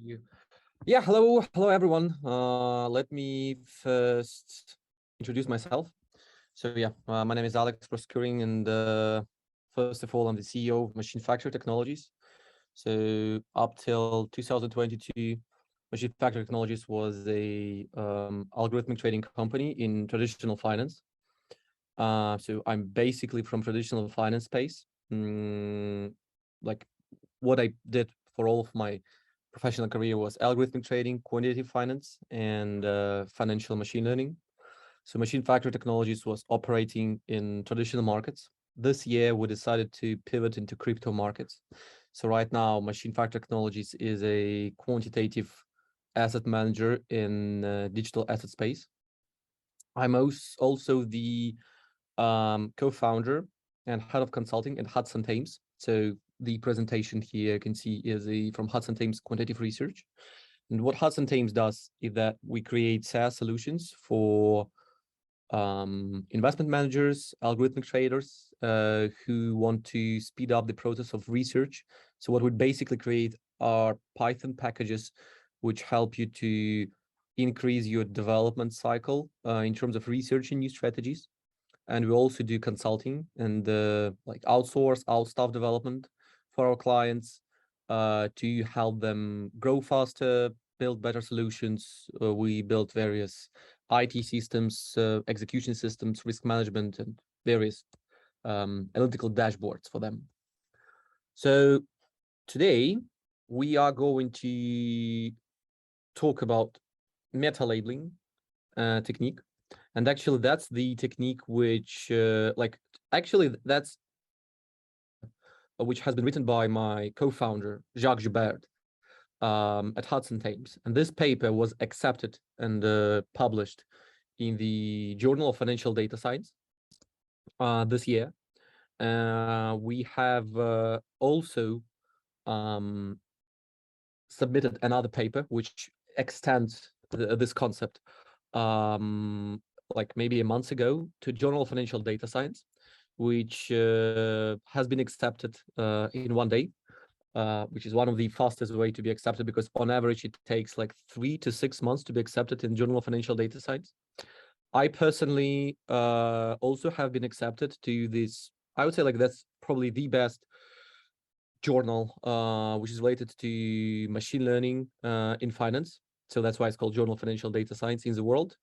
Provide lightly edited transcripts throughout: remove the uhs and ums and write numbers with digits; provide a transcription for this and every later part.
you. Yeah, hello everyone. Let me first introduce myself. So yeah, my name is Alex Proskurin, and first of all, I'm the CEO of Machine Factory Technologies. So up till 2022, Machine Factory Technologies was a algorithmic trading company in traditional finance. So I'm basically from traditional finance space. Like what I did for all of my professional career was algorithmic trading, quantitative finance, and financial machine learning. So Machine Factory Technologies was operating in traditional markets. This year, we decided to pivot into crypto markets. So right now, Machine Factory Technologies is a quantitative asset manager in digital asset space. I'm also the co-founder and head of consulting at Hudson Thames. So the presentation here you can see is from Hudson Thames Quantitative Research. And what Hudson Thames does is that we create SaaS solutions for investment managers, algorithmic traders who want to speed up the process of research. So what we basically create are Python packages which help you to increase your development cycle in terms of researching new strategies. And we also do consulting and like outsource our staff development for our clients to help them grow faster, build better solutions. We build various IT systems, execution systems, risk management, and various analytical dashboards for them. So today we are going to talk about meta labeling technique. And actually, that's the technique which, that's which has been written by my co-founder, Jacques Joubert, at Hudson Thames. And this paper was accepted and published in the Journal of Financial Data Science this year. We have also submitted another paper which extends this concept like maybe a month ago to Journal of Financial Data Science, which has been accepted in 1 day, which is one of the fastest way to be accepted, because on average it takes like 3 to 6 months to be accepted in Journal of Financial Data Science. I personally also have been accepted to this. I would say like that's probably the best journal which is related to machine learning in finance. So that's why it's called Journal of Financial Data Science in the world.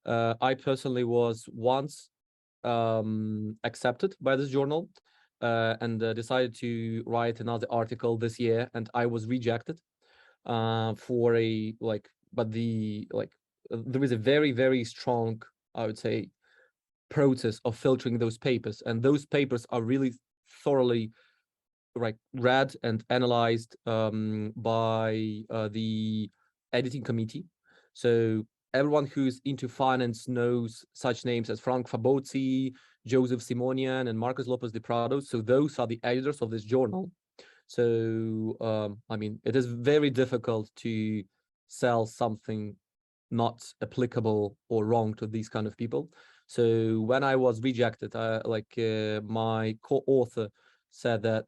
I personally was once accepted by this journal and decided to write another article this year, and I was rejected for a but there is a very, very strong, I would say, process of filtering those papers, and those papers are really thoroughly read and analyzed by the editing committee. So everyone who's into finance knows such names as Frank Fabozzi, Joseph Simonian, and Marcos Lopez de Prado. So those are the editors of this journal. So I mean, it is very difficult to sell something not applicable or wrong to these kind of people. So when I was rejected, my co-author said that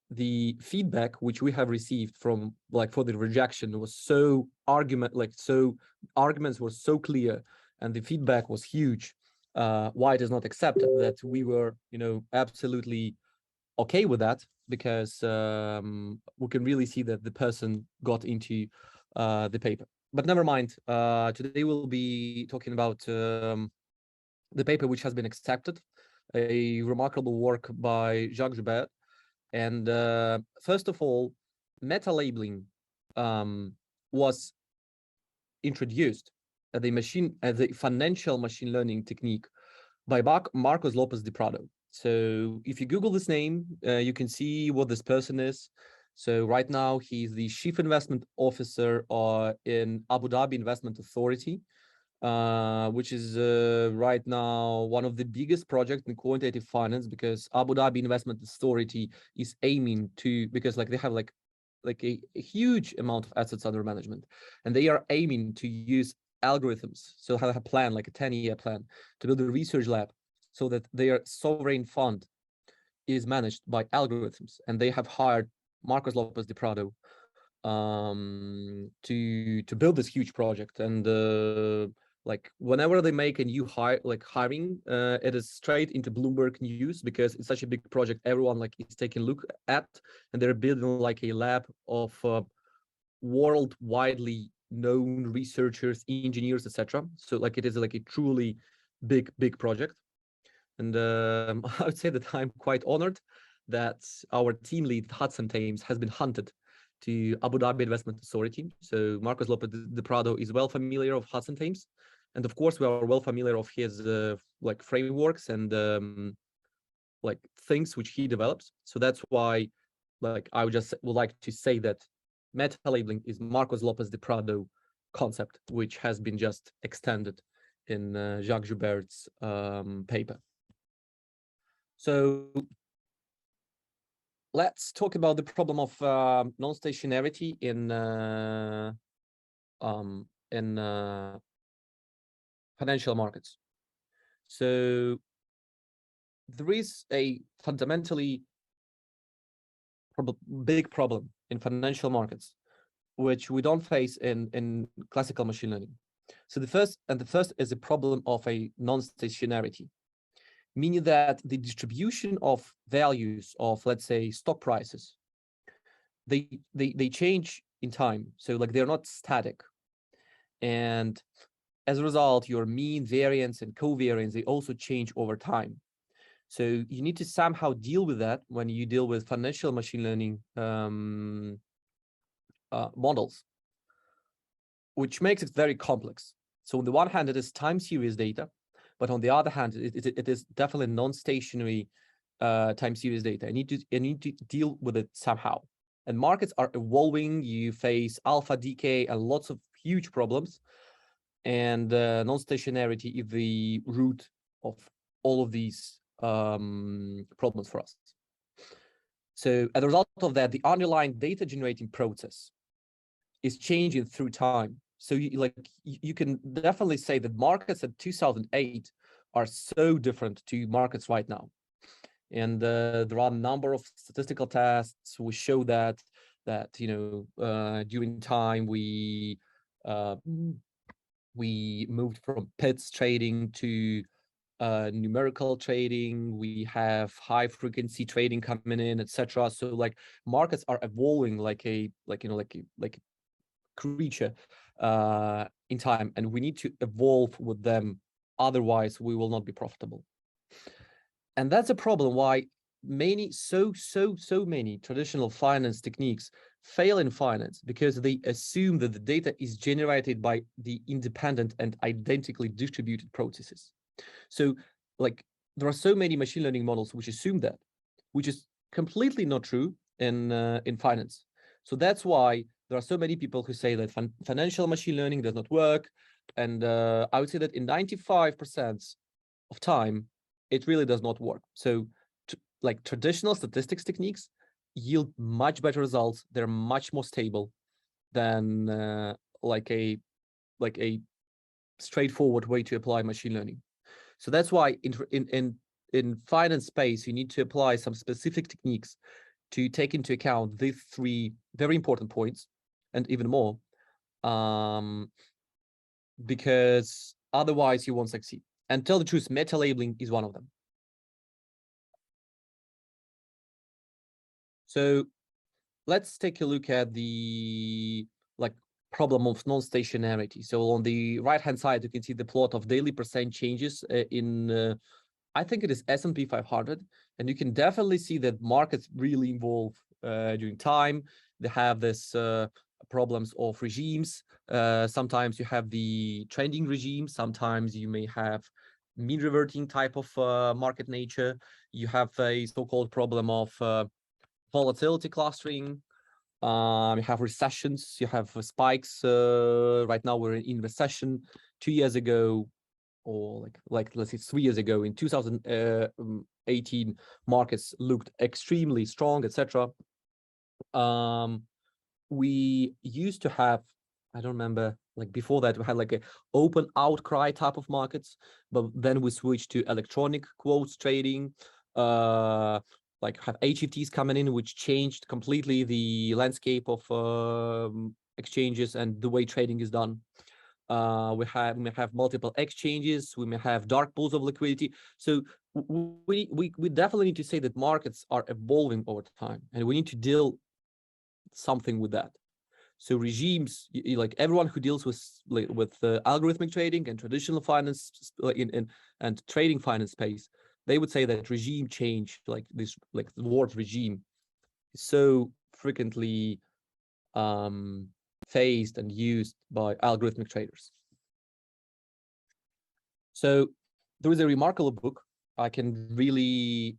the feedback which we have received from for the rejection was so arguments were so clear, and the feedback was huge why it is not accepted, that we were absolutely okay with that, because we can really see that the person got into the paper. But never mind, today we'll be talking about the paper which has been accepted, a remarkable work by Jacques Joubert. And first of all, meta labeling was introduced as the financial machine learning technique by Marcos Lopez de Prado. So if you Google this name, you can see what this person is. So right now he's the chief investment officer in Abu Dhabi Investment Authority, which is right now one of the biggest projects in quantitative finance, because Abu Dhabi Investment Authority is aiming to, because they have a huge amount of assets under management, and they are aiming to use algorithms. So have a plan, like a 10-year plan, to build a research lab so that their sovereign fund is managed by algorithms. And they have hired Marcos Lopez de Prado to build this huge project. And like whenever they make a new hiring, it is straight into Bloomberg News, because it's such a big project. Everyone like is taking a look at, and they're building like a lab of world widely known researchers, engineers, etc. So like it is like a truly big project. And I would say that I'm quite honored that our team lead, Hudson Thames, has been hunted to Abu Dhabi Investment Authority. So Marcos Lopez de Prado is well familiar of Hudson Thames. And of course, we are well familiar of his like frameworks and like things which he develops. So that's why like I would like to say that meta labeling is Marcos Lopez de Prado concept, which has been just extended in Jacques Joubert's paper. So let's talk about the problem of non-stationarity in financial markets. So there is a fundamentally big problem in financial markets, which we don't face in classical machine learning. So the first is a problem of a non-stationarity, meaning that the distribution of values of, let's say, stock prices, they change in time. So like they're not static. And as a result, your mean, variance, and covariance, they also change over time. So you need to somehow deal with that when you deal with financial machine learning models, which makes it very complex. So on the one hand, it is time series data, but on the other hand, it is definitely non-stationary time series data. I need to deal with it somehow. And markets are evolving. You face alpha decay and lots of huge problems. And non-stationarity is the root of all of these problems for us. So as a result of that, the underlying data generating process is changing through time. So you can definitely say that markets at 2008 are so different to markets right now. And there are a number of statistical tests which show that during time we moved from pits trading to numerical trading. We have high frequency trading coming in, etc. So like markets are evolving like a creature in time, and we need to evolve with them, otherwise we will not be profitable. And that's a problem why so many traditional finance techniques fail in finance, because they assume that the data is generated by the independent and identically distributed processes. So like there are so many machine learning models which assume that, which is completely not true in finance. So that's why there are so many people who say that financial machine learning does not work. And I would say that in 95% of time, it really does not work. So like traditional statistics techniques yield much better results. They're much more stable than like a straightforward way to apply machine learning. So that's why in finance space, you need to apply some specific techniques to take into account these three very important points, and even more, because otherwise you won't succeed. And tell the truth, meta labeling is one of them. So let's take a look at the problem of non-stationarity. So on the right-hand side, you can see the plot of daily percent changes in, I think it is S&P 500. And you can definitely see that markets really evolve during time. They have this problems of regimes. Sometimes you have the trending regime. Sometimes you may have mean reverting type of market nature. You have a so-called problem of volatility clustering. You have recessions, you have spikes. Right now we're in recession. 2 years ago, or like let's say 3 years ago, in 2018, markets looked extremely strong, etc. We used to have, I don't remember, like before that we had like a open outcry type of markets, but then we switched to electronic quotes trading. like have HFTs coming in, which changed completely the landscape of exchanges and the way trading is done. We may have multiple exchanges. We may have dark pools of liquidity. So we definitely need to say that markets are evolving over time, and we need to deal something with that. So regimes, like everyone who deals with algorithmic trading and traditional finance and trading finance space, they would say that regime change, like this, like the word regime, is so frequently faced and used by algorithmic traders. So there is a remarkable book I can really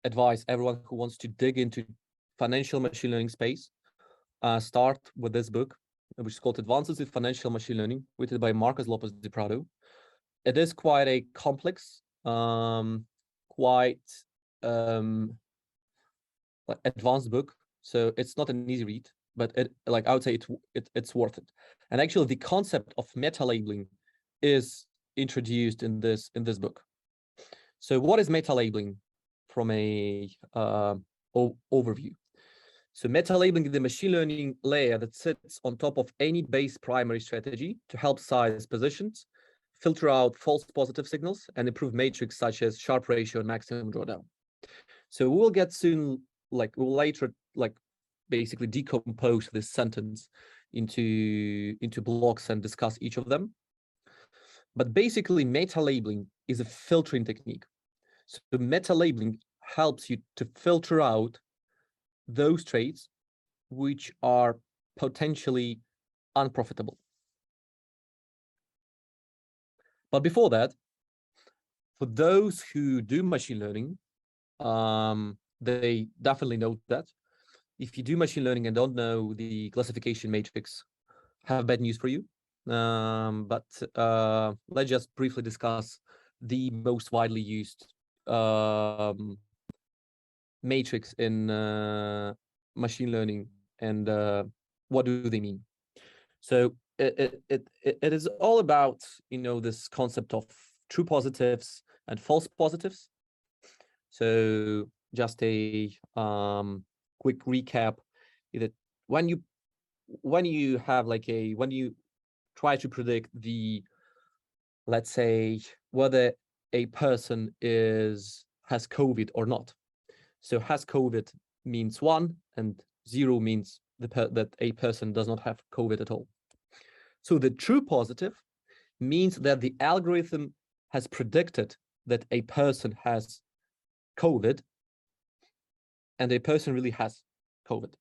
advise everyone who wants to dig into financial machine learning space. Start with this book, which is called Advances in Financial Machine Learning, written by Marcos Lopez de Prado. It is quite a complex, quite like advanced book. So it's not an easy read, but I would say it's worth it. And actually, the concept of meta labeling is introduced in this book. So what is meta labeling from a overview? So meta labeling is the machine learning layer that sits on top of any base primary strategy to help size positions, filter out false positive signals, and improve metrics such as Sharpe ratio and maximum drawdown. So we'll get soon, we'll later basically decompose this sentence into blocks and discuss each of them. But basically, meta labeling is a filtering technique. So meta labeling helps you to filter out those trades which are potentially unprofitable. But before that, for those who do machine learning, they definitely know that if you do machine learning and don't know the classification matrix, I have bad news for you. But let's just briefly discuss the most widely used matrix in machine learning and what do they mean. So it is all about, this concept of true positives and false positives. So just a quick recap is that when you try to predict let's say whether a person has COVID or not. So has COVID means 1 and 0 means that a person does not have COVID at all. So the true positive means that the algorithm has predicted that a person has COVID and a person really has COVID.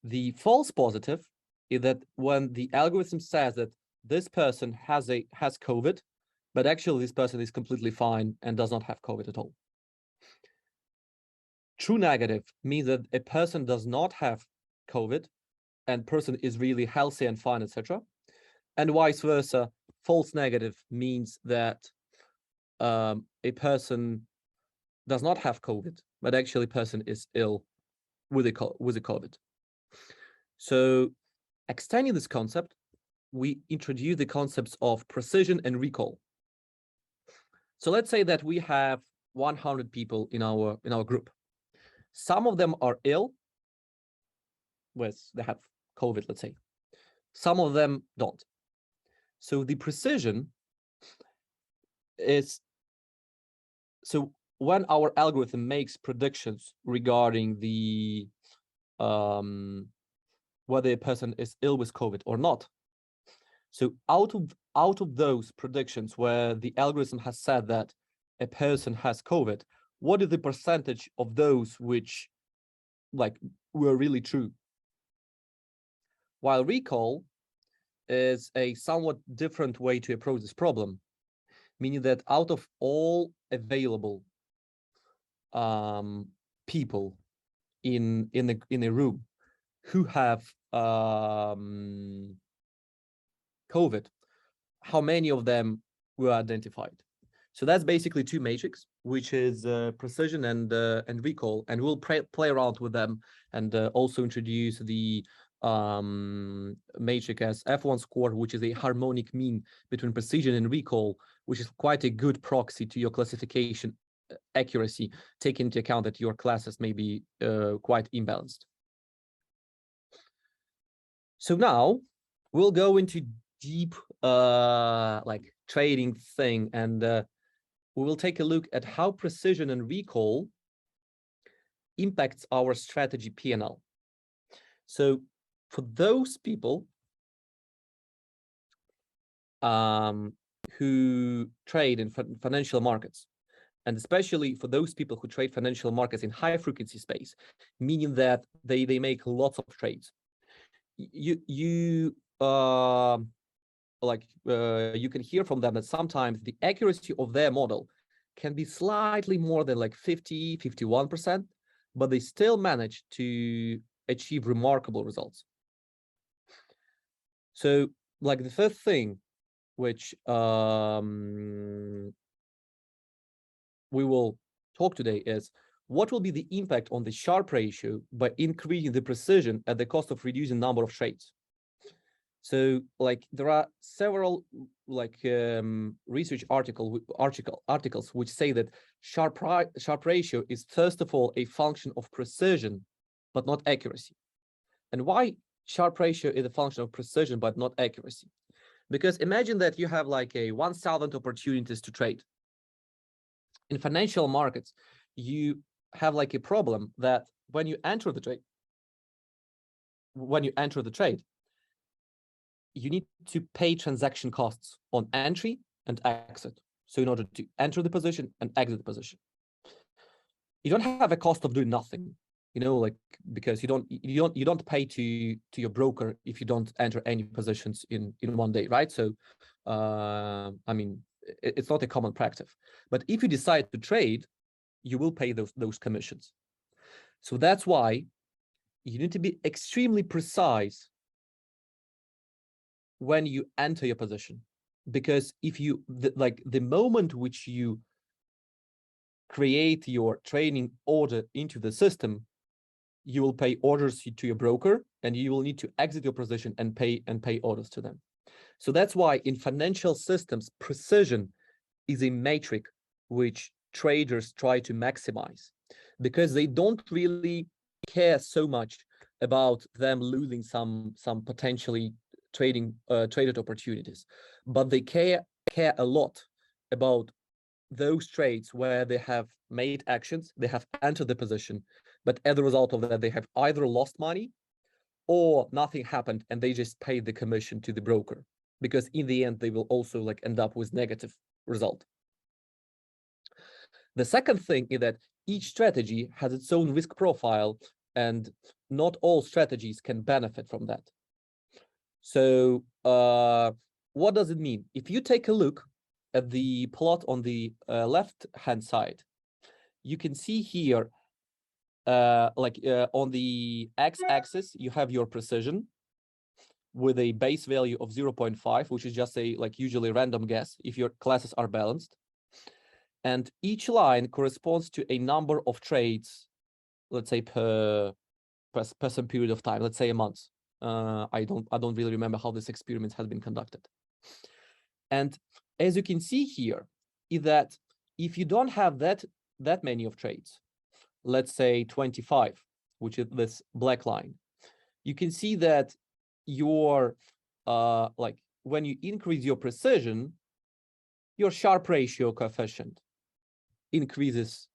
The false positive is that when the algorithm says that this person has COVID, but actually this person is completely fine and does not have COVID at all. True negative means that a person does not have COVID and person is really healthy and fine, etc. And vice versa, false negative means that a person does not have COVID, but actually person is ill with a COVID. So extending this concept, we introduce the concepts of precision and recall. So let's say that we have 100 people in our group. Some of them are ill, they have COVID, let's say. Some of them don't. So the precision is, so when our algorithm makes predictions regarding the whether a person is ill with COVID or not. So out of those predictions where the algorithm has said that a person has COVID, what is the percentage of those which were really true? While recall is a somewhat different way to approach this problem, meaning that out of all available people in a room who have COVID, how many of them were identified? So that's basically two matrices, which is precision and recall, and we'll play around with them and also introduce the matrix as F1 score, which is a harmonic mean between precision and recall, which is quite a good proxy to your classification accuracy, take into account that your classes may be quite imbalanced. So now we'll go into deep like trading thing, and we will take a look at how precision and recall impacts our strategy P&L. So for those people who trade in financial markets, and especially for those people who trade financial markets in high frequency space, meaning that they make lots of trades, you can hear from them that sometimes the accuracy of their model can be slightly more than like 51%, but they still manage to achieve remarkable results. So like the first thing which we will talk today is what will be the impact on the Sharpe ratio by increasing the precision at the cost of reducing number of trades. So like there are several like research articles which say that Sharpe ratio is first of all a function of precision, but not accuracy. And why Sharpe ratio is a function of precision, but not accuracy? Because imagine that you have like a 1,000 opportunities to trade. In financial markets, you have like a problem that when you enter the trade, you need to pay transaction costs on entry and exit. So in order to enter the position and exit the position, you don't have a cost of doing nothing, you know, like because you don't pay to your broker if you don't enter any positions in one day, right? So I mean, it's not a common practice. But if you decide to trade, you will pay those commissions. So that's why you need to be extremely precise when you enter your position, because if you the moment which you create your trading order into the system, you will pay orders to your broker, and you will need to exit your position and pay orders to them. So that's why in financial systems, precision is a metric which traders try to maximize, because they don't really care so much about them losing some potentially traded opportunities, but they care a lot about those trades where they have made actions, they have entered the position, but as a result of that, they have either lost money or nothing happened and they just paid the commission to the broker, because in the end, they will also like end up with negative result. The second thing is that each strategy has its own risk profile, and not all strategies can benefit from that. So what does it mean? If you take a look at the plot on the left-hand side, you can see here, on the x-axis, you have your precision with a base value of 0.5, which is just a usually random guess if your classes are balanced. And each line corresponds to a number of trades, let's say per some period of time, let's say a month. I don't really remember how this experiment has been conducted. And as you can see here, is that if you don't have that many of trades, let's say 25, which is this black line, you can see that your when you increase your precision, your Sharpe ratio coefficient increases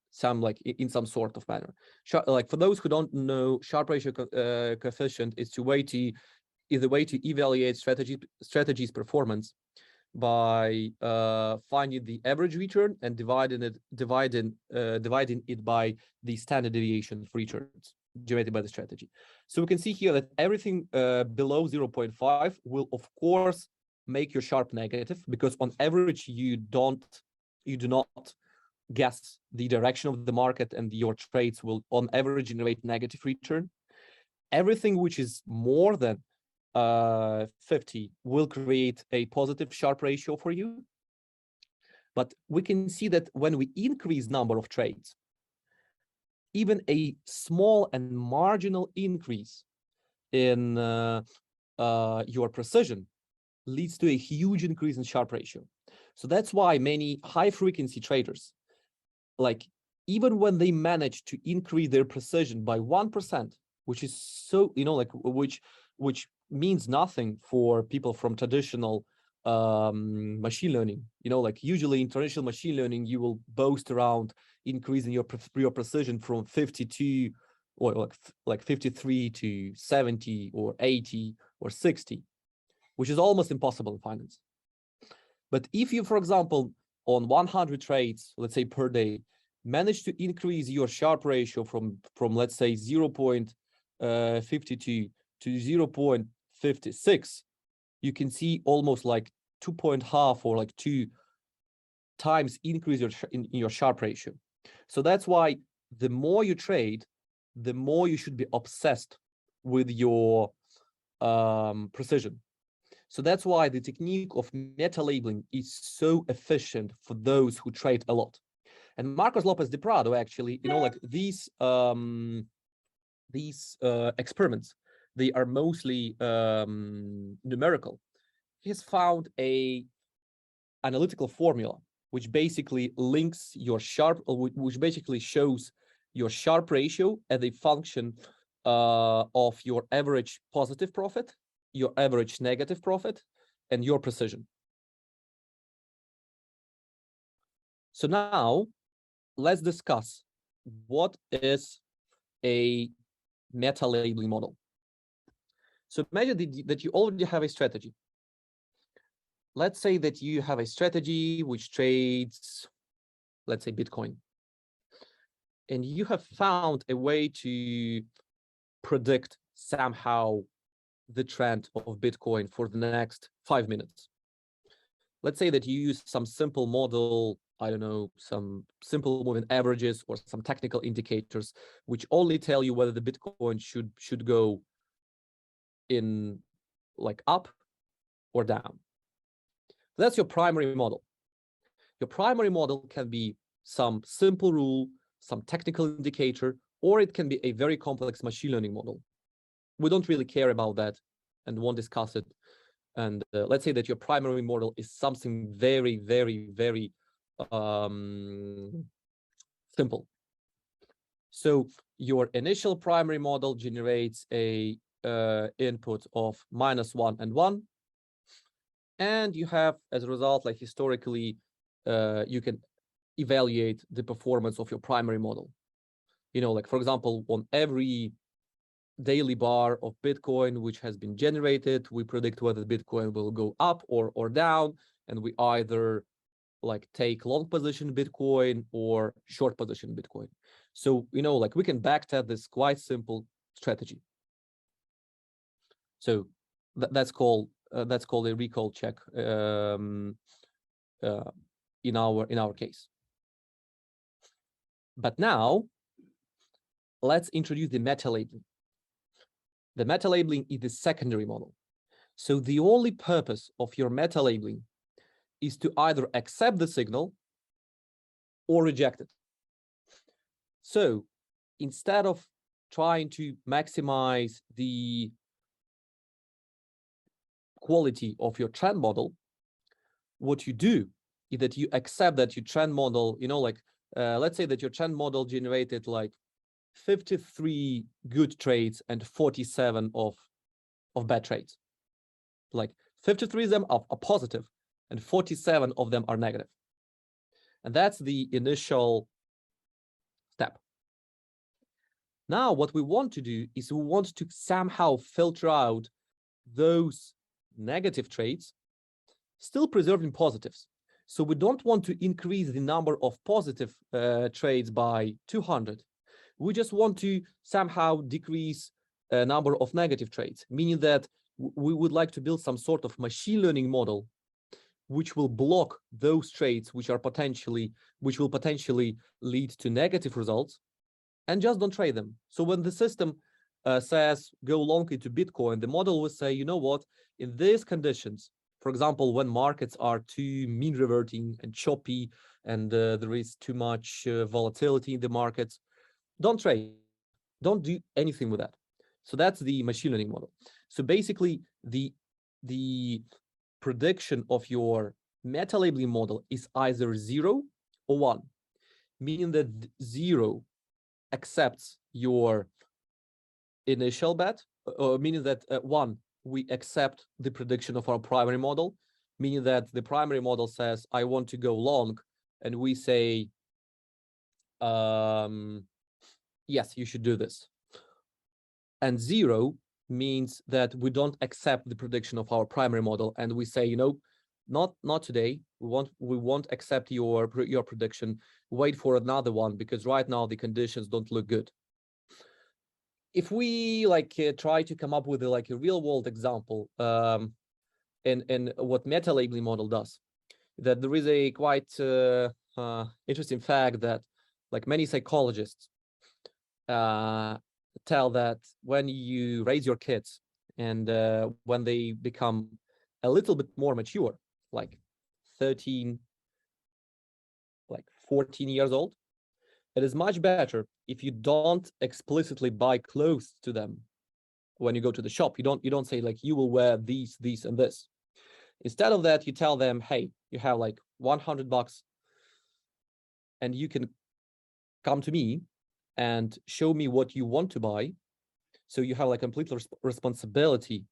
in some sort of manner. For those who don't know, Sharpe ratio coefficient is a way to evaluate strategies performance by finding the average return and dividing it by the standard deviation of returns generated by the strategy. So we can see here that everything below 0.5 will of course make your Sharpe negative, because on average you do not guess the direction of the market, and your trades will on average generate negative return. Everything which is more than 50 will create a positive Sharpe ratio for you. But we can see that when we increase number of trades, even a small and marginal increase in your precision leads to a huge increase in Sharpe ratio. So that's why many high frequency traders like even when they manage to increase their precision by 1%, which is so, like which means nothing for people from traditional machine learning. Like usually in traditional machine learning, you will boast around increasing your precision from 52 or like 53 to 70 or 80 or 60, which is almost impossible in finance. But if you, for example, on 100 trades, let's say per day, manage to increase your Sharpe ratio from let's say 0.52 to 0.56, you can see almost like 2.5 or like 2 times increase in your Sharpe ratio. So that's why the more you trade, the more you should be obsessed with your precision. So that's why the technique of meta labeling is so efficient for those who trade a lot. And Marcos Lopez de Prado, actually, like these experiments, they are mostly numerical. He has found a analytical formula which basically links your Sharpe, which basically shows your Sharpe ratio as a function of your average positive profit, your average negative profit, and your precision. So now let's discuss what is a meta labeling model. So imagine that you already have a strategy. Let's say that you have a strategy which trades, let's say, Bitcoin. And you have found a way to predict somehow the trend of Bitcoin for the next 5 minutes. Let's say that you use some simple model, I don't know, some simple moving averages or some technical indicators, which only tell you whether the Bitcoin should go in like up or down. That's your primary model. Your primary model can be some simple rule, some technical indicator, or it can be a very complex machine learning model. We don't really care about that and won't discuss it. And let's say that your primary model is something very, very, very simple. So your initial primary model generates a input of -1 and 1. And you have, as a result, like historically, you can evaluate the performance of your primary model. Like, for example, on every daily bar of Bitcoin which has been generated, we predict whether Bitcoin will go up or down, and we either like take long position Bitcoin or short position Bitcoin. So like we can backtest this quite simple strategy. So that's called a recall check in our case. But now let's introduce the meta labeling. The meta labeling is the secondary model. So the only purpose of your meta labeling is to either accept the signal or reject it. So instead of trying to maximize the quality of your trend model, what you do is that you accept that your trend model, let's say that your trend model generated like 53 good trades and 47 of bad trades. Like 53 of them are positive and 47 of them are negative. And that's the initial step. Now, what we want to do is we want to somehow filter out those negative trades, still preserving positives. So we don't want to increase the number of positive trades by 200. We just want to somehow decrease a number of negative trades, meaning that we would like to build some sort of machine learning model which will block those trades which will potentially lead to negative results, and just don't trade them. So when the system says go long into Bitcoin, the model will say, you know what, in these conditions, for example, when markets are too mean reverting and choppy and there is too much volatility in the markets, don't trade, don't do anything with that. So that's the machine learning model. So basically the prediction of your meta labeling model is either 0 or 1. meaning that 0 accepts your initial bet, meaning that 1, we accept the prediction of our primary model, meaning that the primary model says, I want to go long, and we say, yes, you should do this. And 0 means that we don't accept the prediction of our primary model, and we say, not today. We won't accept your prediction. Wait for another one, because right now the conditions don't look good. If we try to come up with a real world example, and what meta labeling model does, that there is a quite interesting fact that many psychologists tell that when you raise your kids and when they become a little bit more mature, like 13, 14 years old, it is much better if you don't explicitly buy clothes to them when you go to the shop. You don't say you will wear these, and this. Instead of that, you tell them, hey, you have $100 and you can come to me and show me what you want to buy. So you have complete responsibility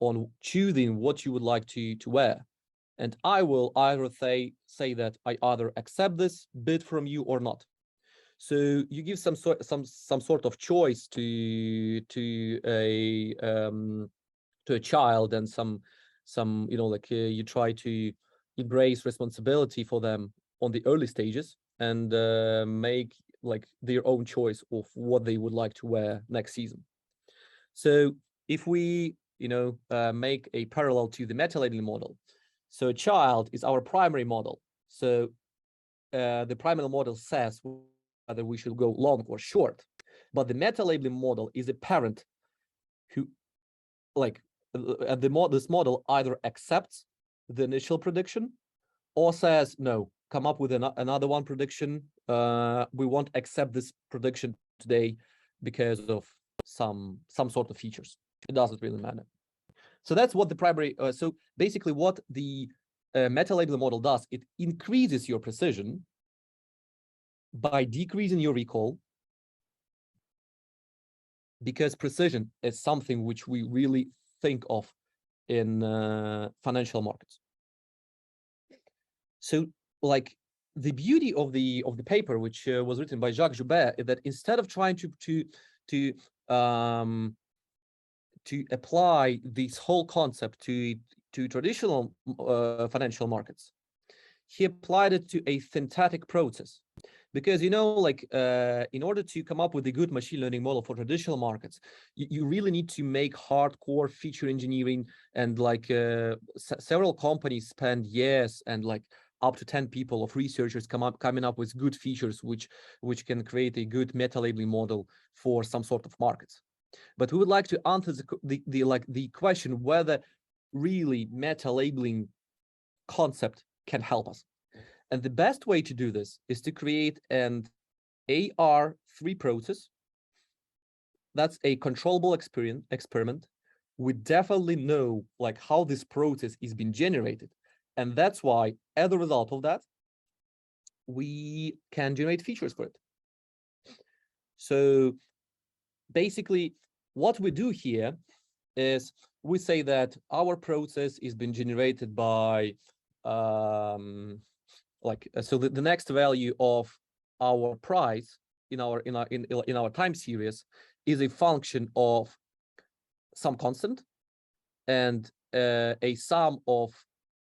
on choosing what you would like to wear. And I will either say that I either accept this bid from you or not. So you give some sort of choice to a child, and some you try to embrace responsibility for them on the early stages, and make their own choice of what they would like to wear next season. So if we make a parallel to the meta labeling model, so a child is our primary model. So the primary model says whether we should go long or short, but the meta labeling model is a parent who this model either accepts the initial prediction or says, no, come up with another one prediction. We won't accept this prediction today because of some sort of features. It doesn't really matter. So that's what the primary, so basically what the meta labeling model does, it increases your precision by decreasing your recall, because precision is something which we really think of in financial markets. So the beauty of the paper, which was written by Jacques Joubert, is that instead of trying to apply this whole concept to traditional financial markets, he applied it to a synthetic process. Because in order to come up with a good machine learning model for traditional markets, you really need to make hardcore feature engineering, and several companies spend years and up to 10 people of researchers coming up with good features which can create a good meta labeling model for some sort of markets. But we would like to answer the question whether really meta labeling concept can help us. And the best way to do this is to create an AR3 process. That's a controllable experiment. We definitely know how this process is being generated. And that's why, as a result of that, we can generate features for it. So basically, what we do here is we say that our process is being generated by so the next value of our price in our time series is a function of some constant and a sum of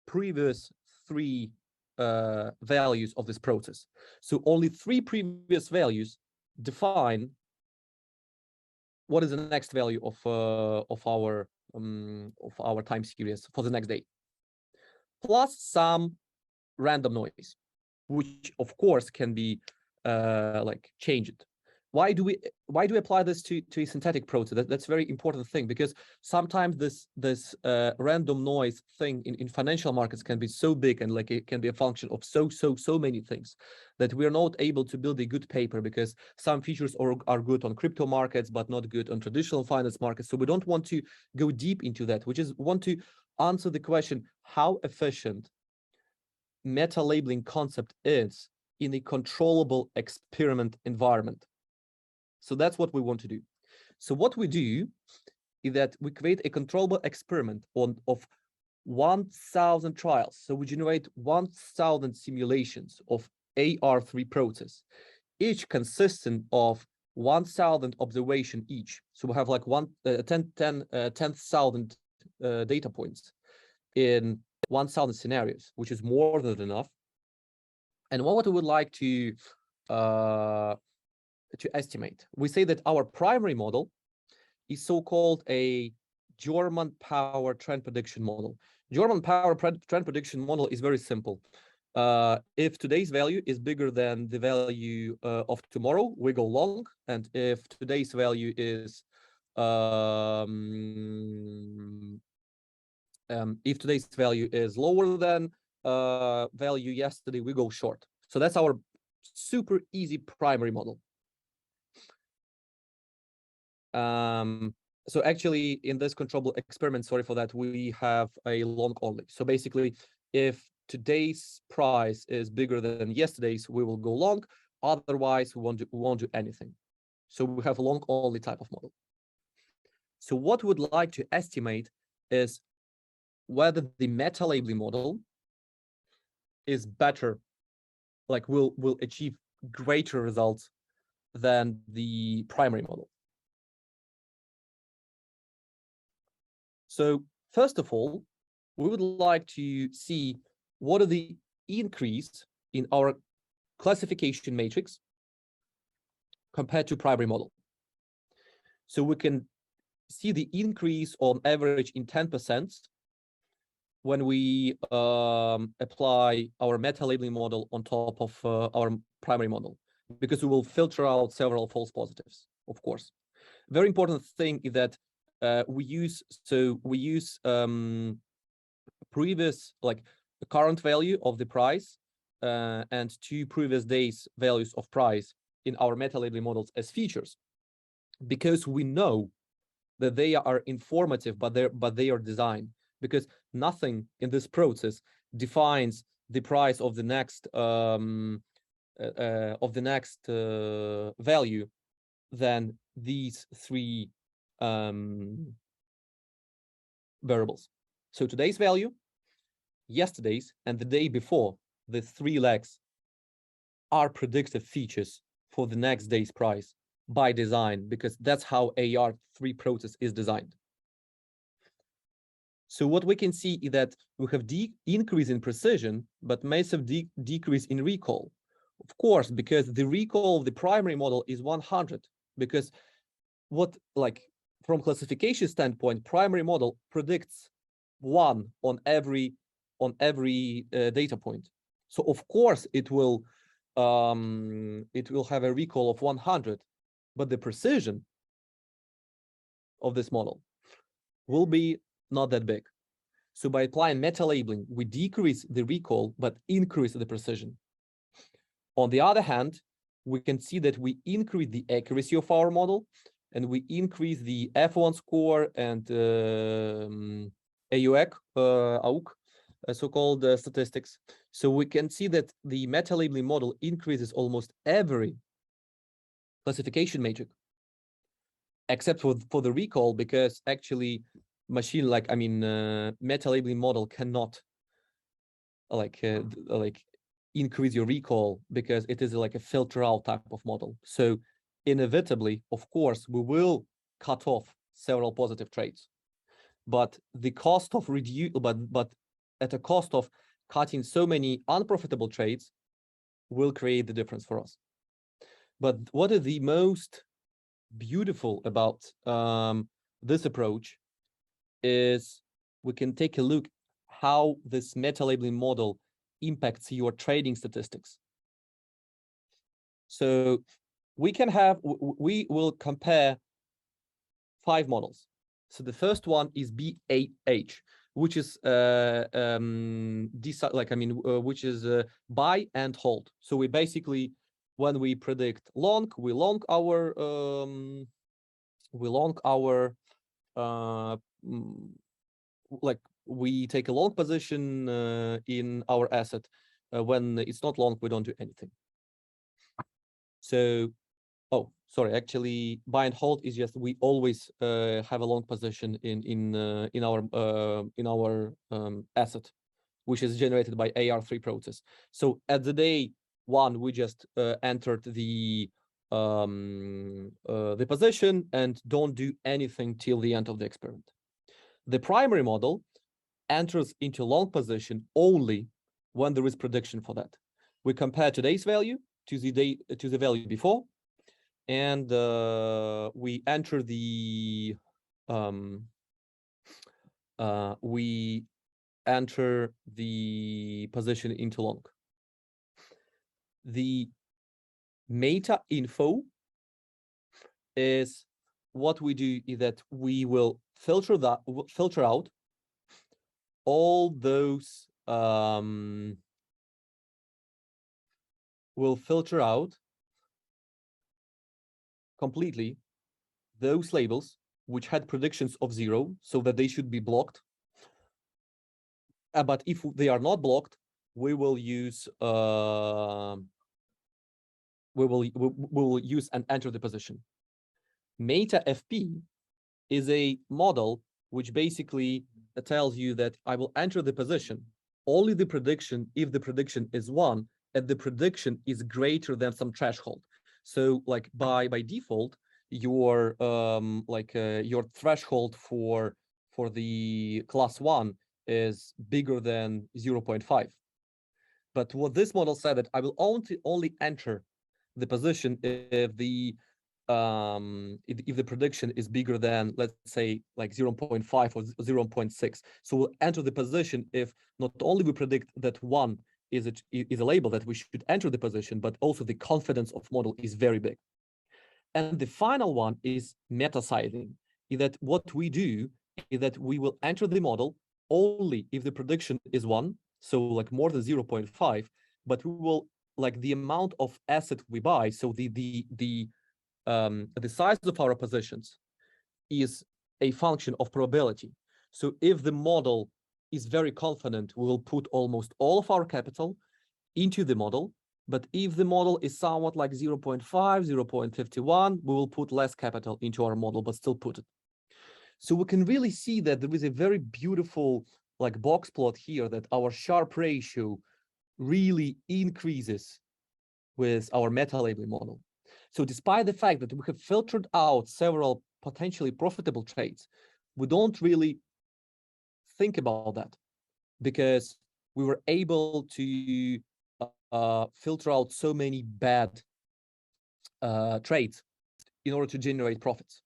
previous 3 values of this process. So only 3 previous values define what is the next value of our time series for the next day, plus some random noise, which of course can be changed. Why do we apply this to a synthetic process? That's a very important thing, because sometimes this random noise thing in financial markets can be so big, and it can be a function of so many things, that we are not able to build a good paper, because some features are good on crypto markets but not good on traditional finance markets. So we don't want to go deep into that. We just want to answer the question how efficient meta labeling concept is in a controllable experiment environment. So that's what we want to do. So what we do is that we create a controllable experiment of 1,000 trials. So we generate 1,000 simulations of AR3 process, each consistent of 1,000 observation each. So we have like 10,000 data points in 1,000 scenarios, which is more than enough. And what we would like to estimate, we say that our primary model is so-called a German power trend prediction model. German power trend prediction model is very simple. If today's value is bigger than the value of tomorrow, we go long. And if today's value is lower than value yesterday, we go short. So that's our super easy primary model. So actually, in this controllable experiment, sorry for that, we have a long only. So basically, if today's price is bigger than yesterday's, we will go long. Otherwise, we won't do anything. So we have a long only type of model. So what we would like to estimate is whether the meta labeling model is better, like will achieve greater results than the primary model. So first of all, we would like to see what are the increase in our classification matrix compared to primary model. So we can see the increase on average in 10% when we apply our meta labeling model on top of our primary model, because we will filter out several false positives, of course. Very important thing is that we use previous, like the current value of the price and 2 previous days values of price in our meta labeling models as features, because we know that they are informative, but they are designed, because nothing in this process defines the price of the next value than these 3 variables. So today's value, yesterday's, and the day before, the 3 legs are predictive features for the next day's price by design, because that's how AR3 process is designed. So what we can see is that we have increase in precision, but massive decrease in recall. Of course, because the recall of the primary model is 100, because from classification standpoint, primary model predicts 1 on every data point. So of course it will have a recall of 100, but the precision of this model will be not that big. So by applying meta labeling, we decrease the recall but increase the precision. On the other hand, we can see that we increase the accuracy of our model, and we increase the F1 score and AUC, so-called statistics. So we can see that the meta labeling model increases almost every classification matrix, except for the recall, because actually meta labeling model cannot increase your recall, because it is like a filter out type of model. So inevitably, of course, we will cut off several positive traits, but the cost of but at a cost of cutting so many unprofitable trades will create the difference for us. But what is the most beautiful about this approach is we can take a look how this meta labeling model impacts your trading statistics. So we will compare 5 models. So the first one is BAH, which is which is buy and hold. So we basically, when we predict long, we long our we take a long position in our asset. When it's not long, we don't do anything. So, oh, sorry, actually, buy and hold is just we always have a long position in our asset, which is generated by AR3 process. So at the day one, we just entered the position and don't do anything till the end of the experiment. The primary model enters into long position only when there is prediction for that. We compare today's value to the value before, and we enter the position into long. The meta info is what we do is that we will filter out all those will filter out completely those labels which had predictions of 0, so that they should be blocked. But if they are not blocked, we will use and enter the position. Meta FP is a model which basically tells you that I will enter the position only the prediction if the prediction is 1 and the prediction is greater than some threshold. So like by default, your your threshold for the class 1 is bigger than 0.5. But what this model said that I will only enter the position if the prediction is bigger than, let's say, like 0.5 or 0.6. So we'll enter the position if not only we predict that 1 is a label that we should enter the position, but also the confidence of model is very big. And the final one is meta-sizing, is that what we do is that we will enter the model only if the prediction is 1, so like more than 0.5, but we will, like, the amount of asset we buy, so the size of our positions is a function of probability. So if the model is very confident, we will put almost all of our capital into the model. But if the model is somewhat like 0.5, 0.51, we will put less capital into our model, but still put it. So we can really see that there is a very beautiful like box plot here that our Sharpe ratio really increases with our meta labeling model. So despite the fact that we have filtered out several potentially profitable trades, we don't really think about that because we were able to filter out so many bad trades in order to generate profits.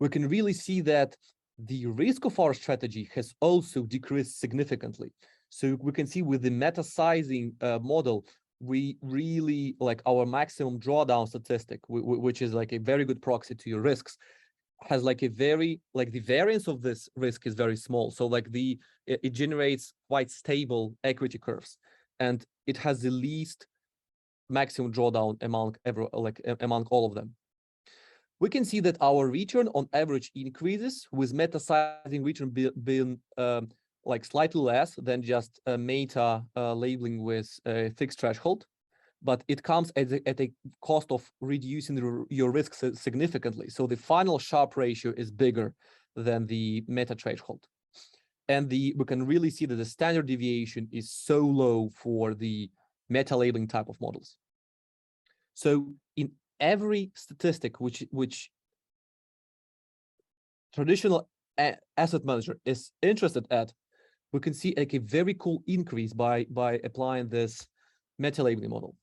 We can really see that the risk of our strategy has also decreased significantly. So we can see with the meta sizing model, we really like our maximum drawdown statistic, which is like a very good proxy to your risks, has like a very, like the variance of this risk is very small. So like it generates quite stable equity curves, and it has the least maximum drawdown among all of them. We can see that our return on average increases with meta sizing return being like slightly less than just meta labeling with a fixed threshold, but it comes at a cost of reducing your risk significantly. So the final Sharpe ratio is bigger than the meta threshold. And we can really see that the standard deviation is so low for the meta labeling type of models. So in every statistic which traditional asset manager is interested at, we can see like a very cool increase by applying this meta labeling model.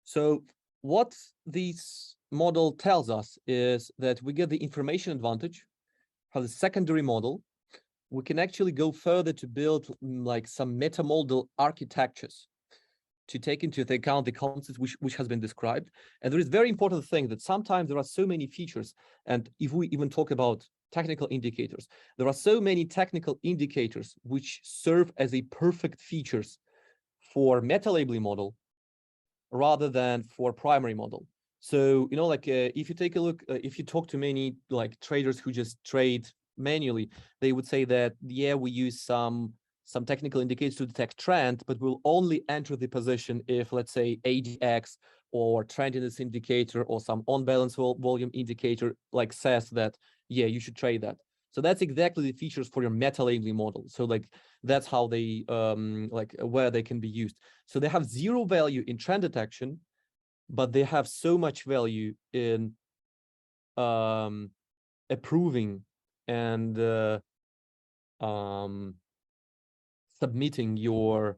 So what this model tells us is that we get the information advantage from the secondary model. We can actually go further to build like some meta model architectures to take into account the concepts which has been described. And there is very important thing that sometimes there are so many features, and if we even talk about technical indicators, there are so many technical indicators which serve as a perfect features for meta labeling model rather than for primary model. So, you know, like if you take a look, if you talk to many like traders who just trade manually, they would say that, yeah, we use some some technical indicators to detect trend, but will only enter the position if, let's say, ADX or trendiness indicator or some on-balance volume indicator like says that, yeah, you should trade that. So that's exactly the features for your meta labeling model. So like that's how they like where they can be used. So they have zero value in trend detection, but they have so much value in approving and submitting your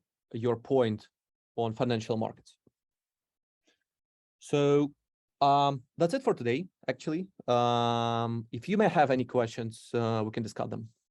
point on financial markets. So that's it for today, actually. If you may have any questions, we can discuss them.